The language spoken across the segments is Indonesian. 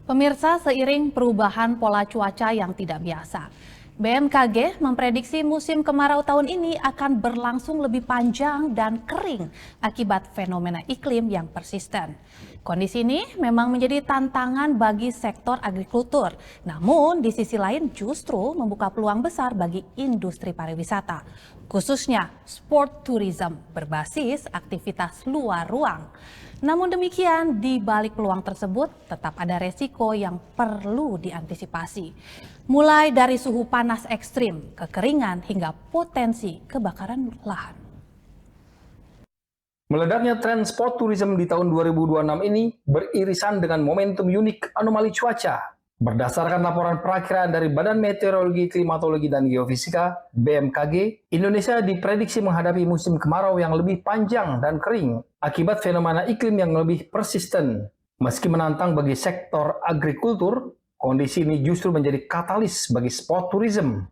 Pemirsa, seiring perubahan pola cuaca yang tidak biasa, BMKG memprediksi musim kemarau tahun ini akan berlangsung lebih panjang dan kering akibat fenomena iklim yang persisten. Kondisi ini memang menjadi tantangan bagi sektor agrikultur, namun di sisi lain justru membuka peluang besar bagi industri pariwisata, khususnya sport tourism berbasis aktivitas luar ruang. Namun demikian, di balik peluang tersebut tetap ada resiko yang perlu diantisipasi. Mulai dari suhu panas ekstrim, kekeringan, hingga potensi kebakaran lahan. Meledaknya tren sport tourism di tahun 2026 ini beririsan dengan momentum unik anomali cuaca. Berdasarkan laporan perakiraan dari Badan Meteorologi, Klimatologi, dan Geofisika (BMKG), Indonesia diprediksi menghadapi musim kemarau yang lebih panjang dan kering akibat fenomena iklim yang lebih persisten. Meski menantang bagi sektor agrikultur, kondisi ini justru menjadi katalis bagi sport tourism.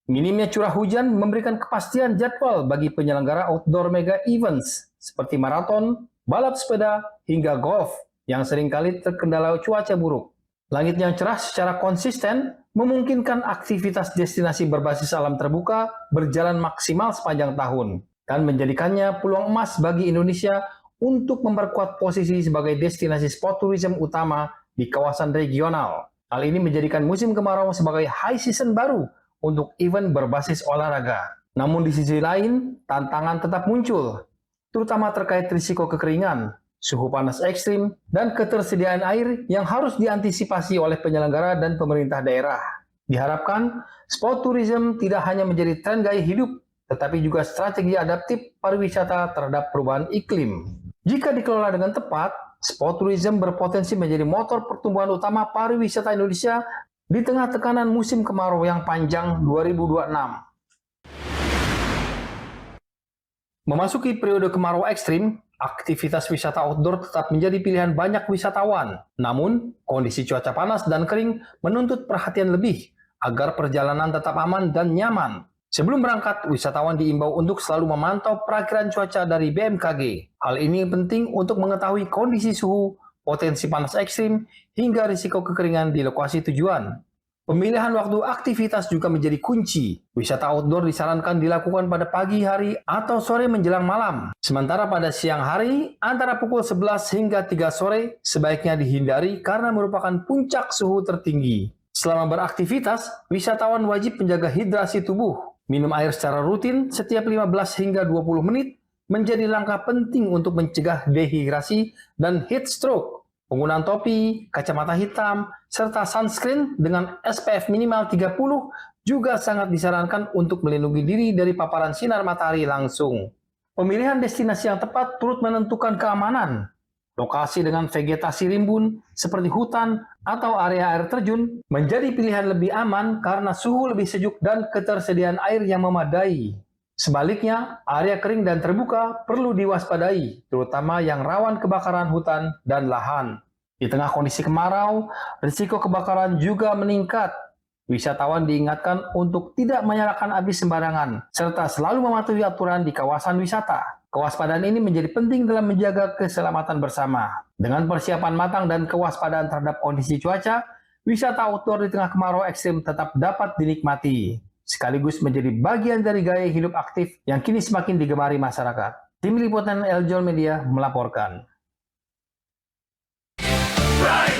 Minimnya curah hujan memberikan kepastian jadwal bagi penyelenggara outdoor mega events seperti maraton, balap sepeda, hingga golf yang seringkali terkendala cuaca buruk. Langit yang cerah secara konsisten memungkinkan aktivitas destinasi berbasis alam terbuka berjalan maksimal sepanjang tahun dan menjadikannya peluang emas bagi Indonesia untuk memperkuat posisi sebagai destinasi sport tourism utama di kawasan regional. Hal ini menjadikan musim kemarau sebagai high season baru untuk event berbasis olahraga. Namun di sisi lain, tantangan tetap muncul, terutama terkait risiko kekeringan, suhu panas ekstrim, dan ketersediaan air yang harus diantisipasi oleh penyelenggara dan pemerintah daerah. Diharapkan, sport tourism tidak hanya menjadi tren gaya hidup, tetapi juga strategi adaptif pariwisata terhadap perubahan iklim. Jika dikelola dengan tepat, sport tourism berpotensi menjadi motor pertumbuhan utama pariwisata Indonesia di tengah tekanan musim kemarau yang panjang 2026. Memasuki periode kemarau ekstrim, aktivitas wisata outdoor tetap menjadi pilihan banyak wisatawan. Namun, kondisi cuaca panas dan kering menuntut perhatian lebih agar perjalanan tetap aman dan nyaman. Sebelum berangkat, wisatawan diimbau untuk selalu memantau perakiraan cuaca dari BMKG. Hal ini penting untuk mengetahui kondisi suhu, potensi panas ekstrim, hingga risiko kekeringan di lokasi tujuan. Pemilihan waktu aktivitas juga menjadi kunci. Wisata outdoor disarankan dilakukan pada pagi hari atau sore menjelang malam. Sementara pada siang hari, antara pukul 11 hingga 3 sore, sebaiknya dihindari karena merupakan puncak suhu tertinggi. Selama beraktivitas, wisatawan wajib menjaga hidrasi tubuh. Minum air secara rutin setiap 15 hingga 20 menit menjadi langkah penting untuk mencegah dehidrasi dan heat stroke. Penggunaan topi, kacamata hitam, serta sunscreen dengan SPF minimal 30 juga sangat disarankan untuk melindungi diri dari paparan sinar matahari langsung. Pemilihan destinasi yang tepat turut menentukan keamanan. Lokasi dengan vegetasi rimbun seperti hutan atau area air terjun menjadi pilihan lebih aman karena suhu lebih sejuk dan ketersediaan air yang memadai. Sebaliknya, area kering dan terbuka perlu diwaspadai, terutama yang rawan kebakaran hutan dan lahan. Di tengah kondisi kemarau, risiko kebakaran juga meningkat. Wisatawan diingatkan untuk tidak menyalakan api sembarangan, serta selalu mematuhi aturan di kawasan wisata. Kewaspadaan ini menjadi penting dalam menjaga keselamatan bersama. Dengan persiapan matang dan kewaspadaan terhadap kondisi cuaca, wisata outdoor di tengah kemarau ekstrim tetap dapat dinikmati, sekaligus menjadi bagian dari gaya hidup aktif yang kini semakin digemari masyarakat. Tim Liputan Eljon Media melaporkan. Right.